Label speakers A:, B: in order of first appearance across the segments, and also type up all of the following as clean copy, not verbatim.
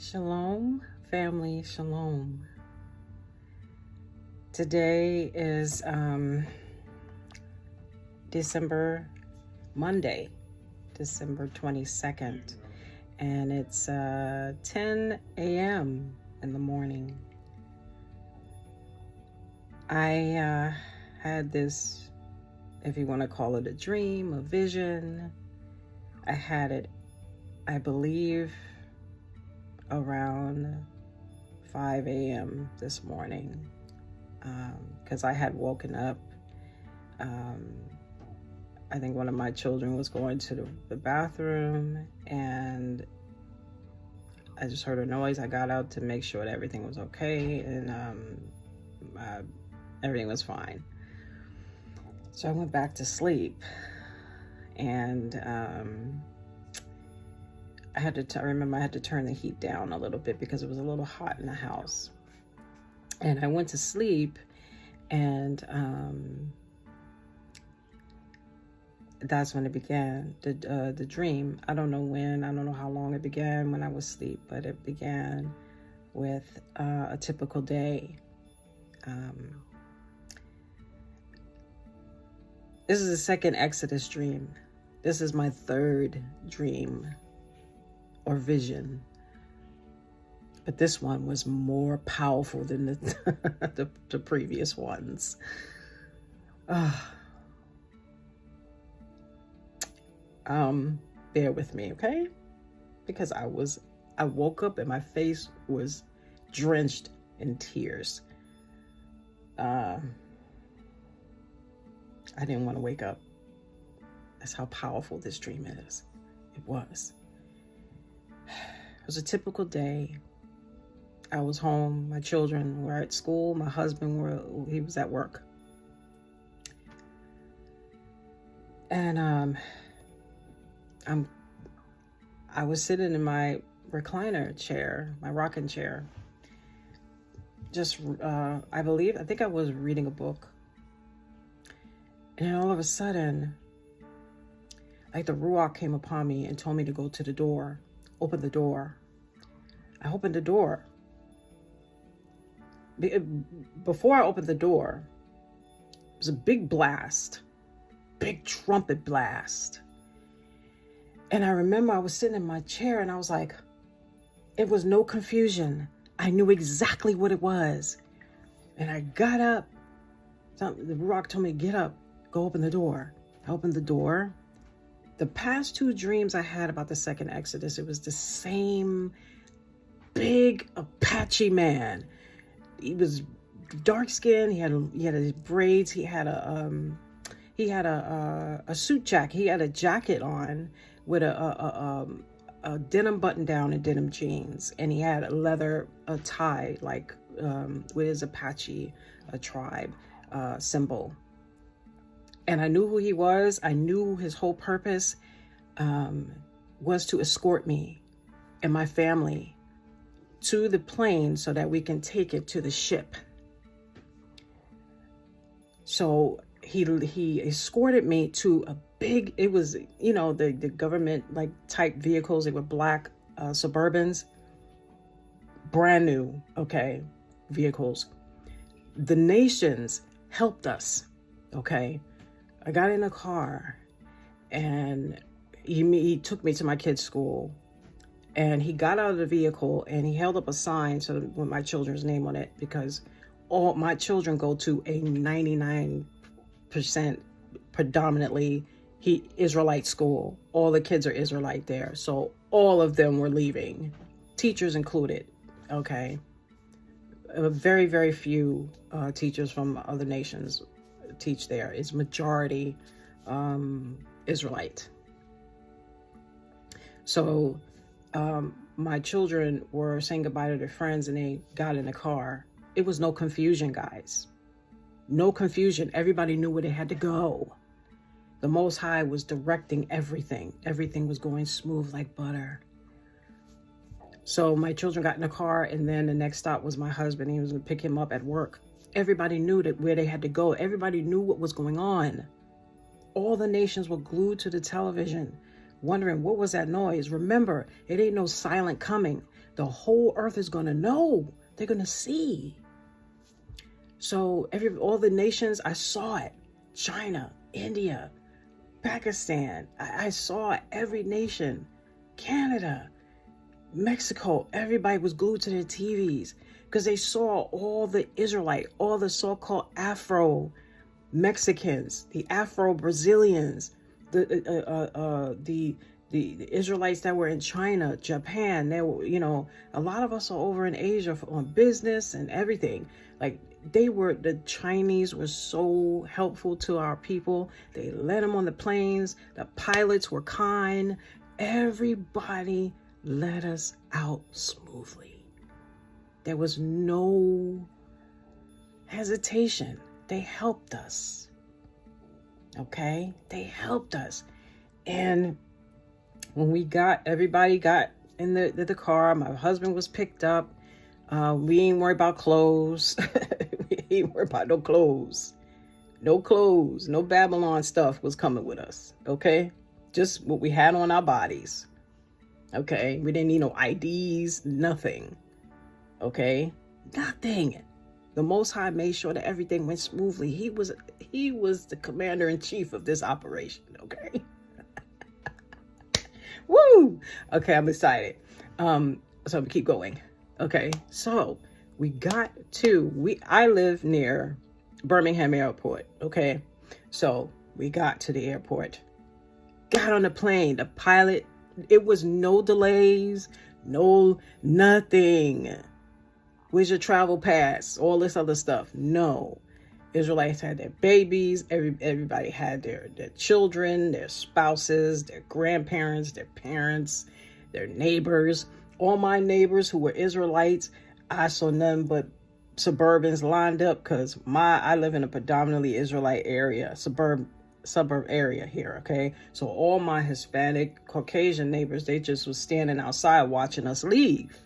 A: Shalom, family, shalom. Today is Monday, December 22nd, and it's 10 a.m. in the morning. I had this, if you want to call it a dream, a vision. I had it, I believe, around 5 a.m. this morning, because I had woken up. I think one of my children was going to the bathroom, and I just heard a noise. I got out to make sure that everything was okay, and everything was fine. So I went back to sleep, and I remember I had to turn the heat down a little bit because it was a little hot in the house. And I went to sleep, and that's when it began, the dream. I don't know when, I don't know how long it began when I was asleep, but it began with a typical day. This is the second Exodus dream. This is my third dream or vision, but this one was more powerful than the previous ones. Bear with me, okay? Because I woke up and my face was drenched in tears. I didn't want to wake up. That's how powerful this dream is. It was. It was a typical day. I was home. My children were at school. My husband he was at work. And I was sitting in my recliner chair, my rocking chair. I think I was reading a book. And all of a sudden, like the Ruach came upon me and told me to go to the door, open the door. I opened the door. Before I opened the door, it was a big blast, big trumpet blast. And I remember I was sitting in my chair and I was like, it was no confusion. I knew exactly what it was. And I got up. The Ruach told me to get up, go open the door. I opened the door. The past two dreams I had about the second Exodus, it was the same big Apache man. He was dark skinned. He had his braids. He had a suit jacket. He had a jacket on with a denim button down and denim jeans, and he had a leather tie, like with his Apache tribe symbol. And I knew who he was. I knew his whole purpose was to escort me and my family to the plane so that we can take it to the ship. So he escorted me to a big, it was, the government like type vehicles. They were black Suburbans, brand new, okay, vehicles. The nations helped us, okay. I got in a car and he took me to my kids' school, and he got out of the vehicle and he held up a sign with my children's name on it, because all my children go to a 99% predominantly Israelite school. All the kids are Israelite there. So all of them were leaving, teachers included, okay. Very, very few teachers from other nations teach there. It's majority Israelite. So my children were saying goodbye to their friends and they got in the car. It was no confusion, guys. No confusion. Everybody knew where they had to go. The Most High was directing everything. Everything was going smooth like butter. So my children got in the car, and then the next stop was my husband. He was going to pick him up at work. Everybody knew where they had to go. Everybody knew what was going on. All the nations were glued to the television, wondering what was that noise. Remember, it ain't no silent coming. The whole earth is going to know. They're going to see. So all the nations, I saw it. China, India, Pakistan. I saw every nation. Canada, Mexico. Everybody was glued to their TVs because they saw all the all the so-called Afro Mexicans, the Afro Brazilians, the Israelites that were in China, Japan. They were, a lot of us are over in Asia on business and everything. Like the Chinese were so helpful to our people. They let them on the planes. The pilots were kind. Everybody let us out smoothly. There was no hesitation. They helped us. Okay? They helped us. And when everybody got in the car, my husband was picked up. We ain't worried about clothes. We ain't worried about no clothes. No clothes. No Babylon stuff was coming with us. Okay? Just what we had on our bodies. Okay? We didn't need no IDs. Nothing. Okay? Nothing. The Most High made sure that everything went smoothly. He was the commander-in-chief of this operation. Okay? Woo! Okay, I'm excited. So we keep going. Okay, so I live near Birmingham Airport. Okay, so we got to the airport, got on the plane. The pilot, it was no delays, nothing. Where's your travel pass? All this other stuff. No. Israelites had their babies. Everybody had their children, their spouses, their grandparents, their parents, their neighbors. All my neighbors who were Israelites, I saw none but Suburbans lined up because I live in a predominantly Israelite area, suburb area here. Okay, so all my Hispanic, Caucasian neighbors, they just was standing outside watching us leave.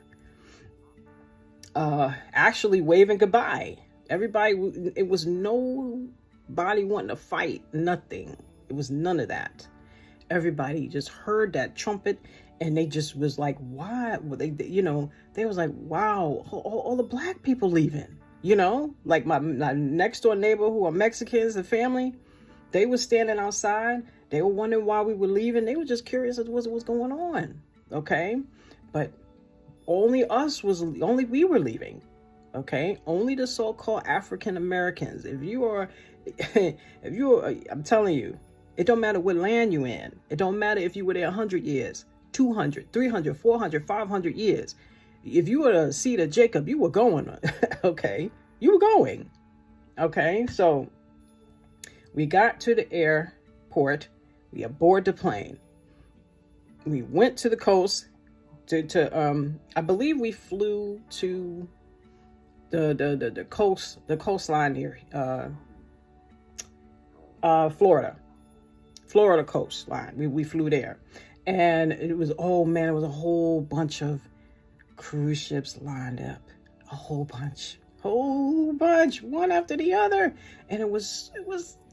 A: Actually waving goodbye. Everybody, it was nobody wanting to fight, nothing. It was none of that. Everybody just heard that trumpet and they just was like, why? They was like, wow, all the black people leaving, like my next door neighbor who are Mexicans and family, they were standing outside. They were wondering why we were leaving. They were just curious as to what was going on. Okay. But only we were leaving. Okay, only the so-called African Americans. If you are, I'm telling you, it don't matter what land you in. It don't matter if you were there 100 years, 200, 300, 400, 500 years. If you were the seed of Jacob, you were going. Okay, you were going. Okay, so we got to the airport. We aboard the plane. We went to the coast. I believe we flew to the coastline here, Florida coastline. We flew there, and it was, oh man, it was a whole bunch of cruise ships lined up, a whole bunch, one after the other, and it was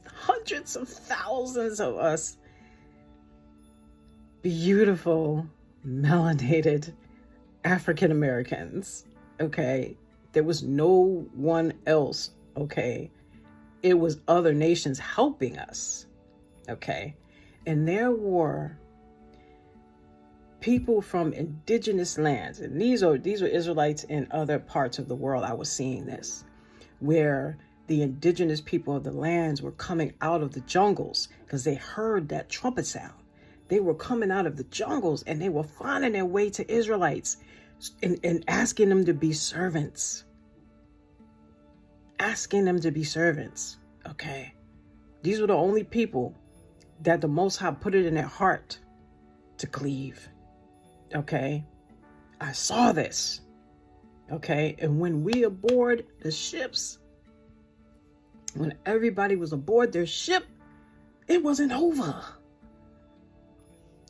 A: hundreds of thousands of us, beautiful melanated African Americans. Okay, there was no one else. Okay, it was other nations helping us. Okay, and there were people from indigenous lands, and these were Israelites in other parts of the world. I was seeing this, where the indigenous people of the lands were coming out of the jungles because they heard that trumpet sound. They were coming out of the jungles and they were finding their way to Israelites and asking them to be servants. Okay. These were the only people that the Most High put it in their heart to cleave. Okay. I saw this. Okay. And when we aboard the ships, when everybody was aboard their ship, it wasn't over.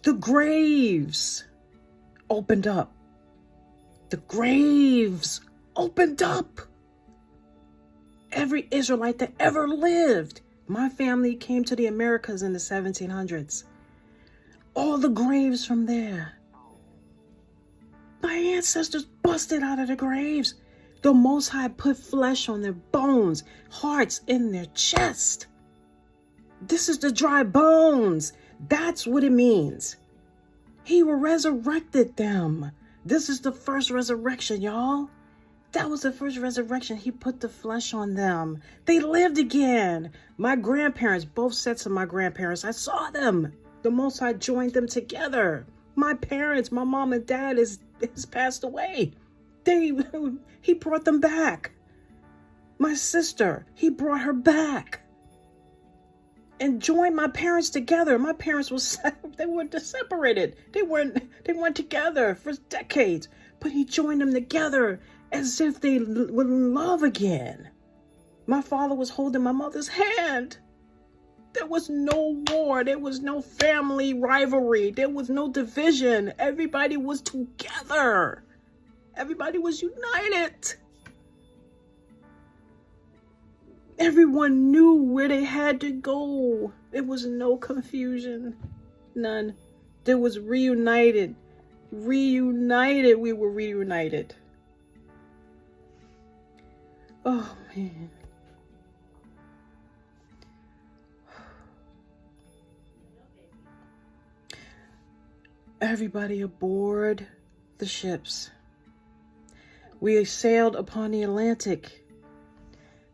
A: The graves opened up. Every Israelite that ever lived. My family came to the Americas in the 1700s. All the graves from there. Bam! ancestors busted out of the graves. The Most High put flesh on their bones, hearts in their chest. This is the dry bones. That's what it means. He resurrected them. This is the first resurrection, y'all. That was the first resurrection. He put the flesh on them. They lived again. My grandparents, both sets of my grandparents, I saw them. The Most High joined them together. My parents, my mom and dad has passed away. He brought them back. My sister, he brought her back and joined my parents together. My parents were separated. They weren't together for decades, but he joined them together as if they were in love again. My father was holding my mother's hand. There was no war. There was no family rivalry. There was no division. Everybody was together. Everybody was united. Everyone knew where they had to go. There was no confusion. None. There was reunited. Reunited. We were reunited. Oh, man. Everybody aboard the ships. We sailed upon the Atlantic.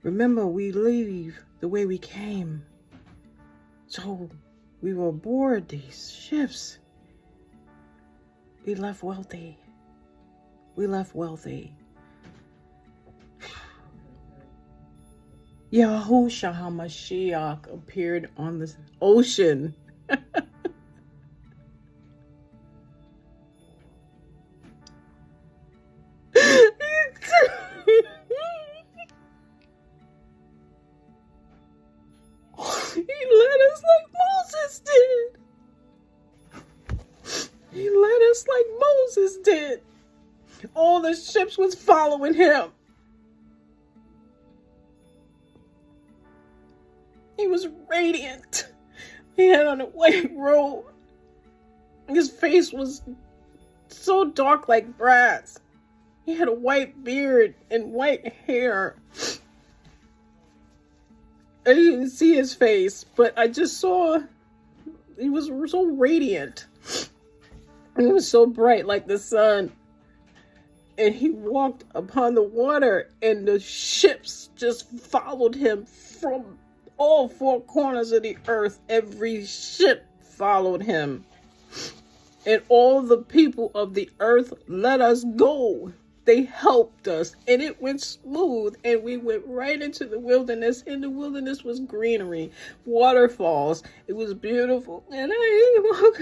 A: Remember, we leave the way we came. So we were aboard these ships. We left wealthy. We left wealthy. Yahushua HaMashiach appeared on the ocean. Did. All the ships was following him. He was radiant. He had on a white robe. His face was so dark like brass. He had a white beard and white hair. I didn't see his face, but I just saw he was so radiant. It was so bright like the sun. And he walked upon the water, and the ships just followed him from all four corners of the earth. Every ship followed him. And all the people of the earth let us go. They helped us, and it went smooth, and we went right into the wilderness. And the wilderness was greenery, waterfalls. It was beautiful. And I walked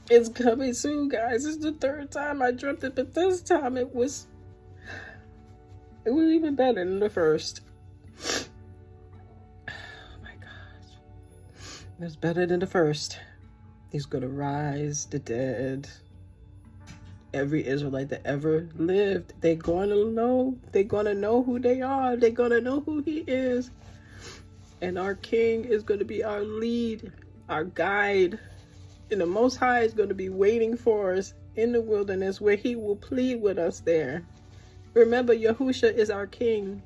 A: It's coming soon, guys. It's the third time I dreamt it, but this time it was even better than the first. Oh my gosh. It was better than the first. He's gonna rise the dead. Every Israelite that ever lived, they're gonna know who they are. They're gonna know who he is. And our King is gonna be our lead, our guide. And the Most High is going to be waiting for us in the wilderness, where he will plead with us there. Remember, Yahushua is our King.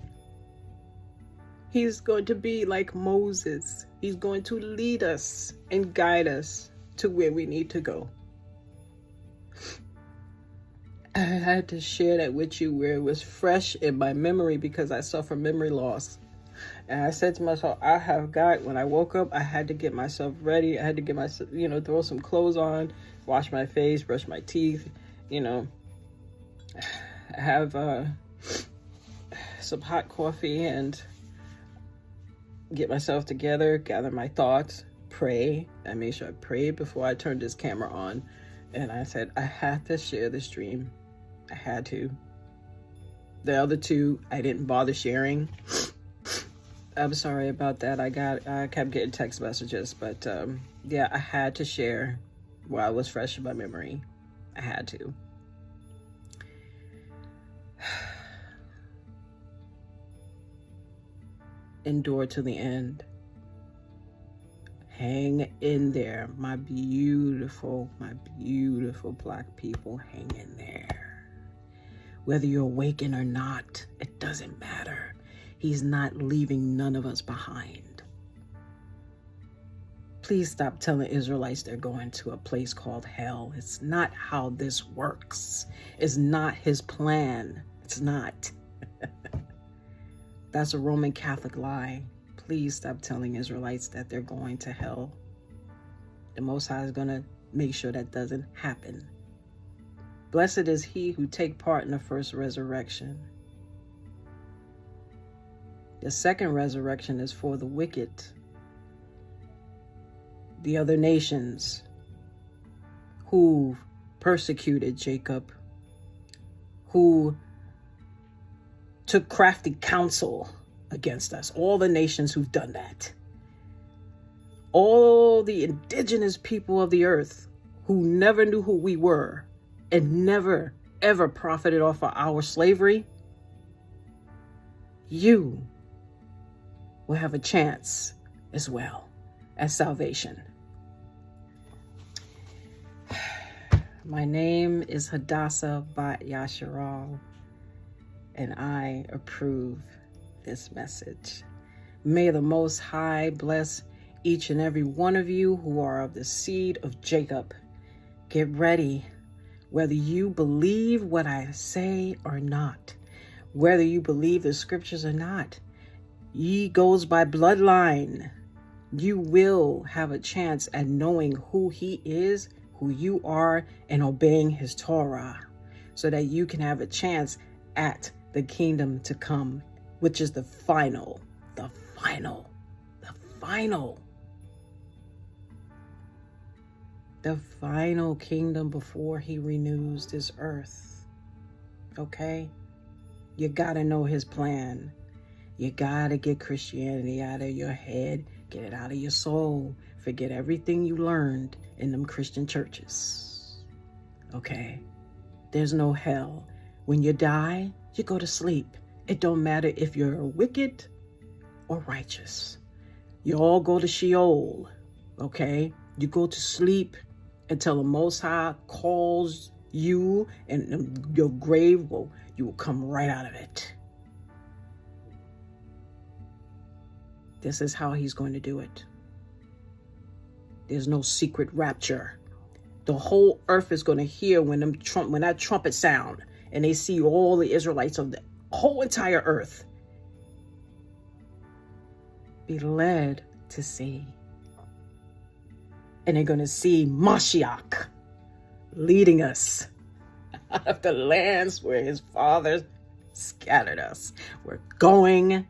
A: He's going to be like Moses. He's going to lead us and guide us to where we need to go. I had to share that with you where it was fresh in my memory, because I suffer memory loss. And I said to myself, when I woke up, I had to get myself ready. I had to get myself, throw some clothes on, wash my face, brush my teeth, have some hot coffee and get myself together, gather my thoughts, pray. I made sure I prayed before I turned this camera on. And I said, I had to share this dream. I had to. The other two, I didn't bother sharing. I'm sorry about that. I kept getting text messages, but yeah, I had to share while it was fresh in my memory. I had to. endure to the end. Hang in there, my beautiful Black people, hang in there. Whether you're awakened or not, it doesn't matter. He's not leaving none of us behind. Please stop telling Israelites they're going to a place called hell. It's not how this works. It's not his plan. It's not. That's a Roman Catholic lie. Please stop telling Israelites that they're going to hell. The Most High is going to make sure that doesn't happen. Blessed is he who take part in the first resurrection. The second resurrection is for the wicked, the other nations who persecuted Jacob, who took crafty counsel against us. All the nations who've done that. All the indigenous people of the earth who never knew who we were and never, ever profited off of our slavery. You will have a chance as well at salvation. My name is Hadassah Bat Yasharal, and I approve this message. May the Most High bless each and every one of you who are of the seed of Jacob. Get ready, whether you believe what I say or not, whether you believe the scriptures or not. Ye goes by bloodline. You will have a chance at knowing who he is, who you are, and obeying his Torah, so that you can have a chance at the kingdom to come, which is the final kingdom before he renews this earth. Okay? You gotta know his plan. You gotta get Christianity out of your head, get it out of your soul. Forget everything you learned in them Christian churches. Okay? There's no hell. When you die, you go to sleep. It don't matter if you're wicked or righteous. You all go to Sheol. Okay? You go to sleep until the Most High calls you, and your grave you will come right out of it. This is how he's going to do it. There's no secret rapture. The whole earth is going to hear when that trumpet sound, and they see all the Israelites of the whole entire earth be led to sea. And they're going to see Mashiach leading us out of the lands where his fathers scattered us. We're going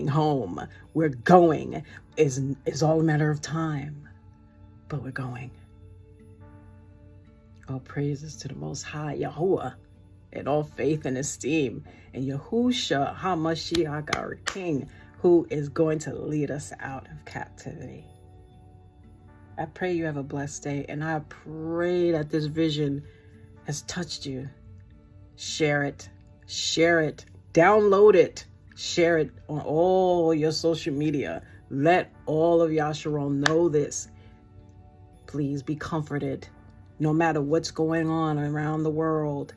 A: home. We're going. It's all a matter of time, but we're going. All praises to the Most High, Yahuwah, and all faith and esteem in Yahushua HaMashiach, our King, who is going to lead us out of captivity. I pray you have a blessed day, and I pray that this vision has touched you. Share it, download it, share it on all your social media. Let all of Yasharal know this. Please be comforted. No matter what's going on around the world,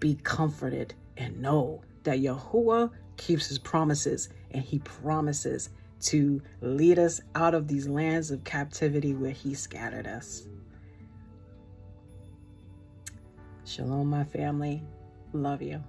A: be comforted and know that Yahuwah keeps his promises, and he promises to lead us out of these lands of captivity where he scattered us. Shalom, my family. Love you.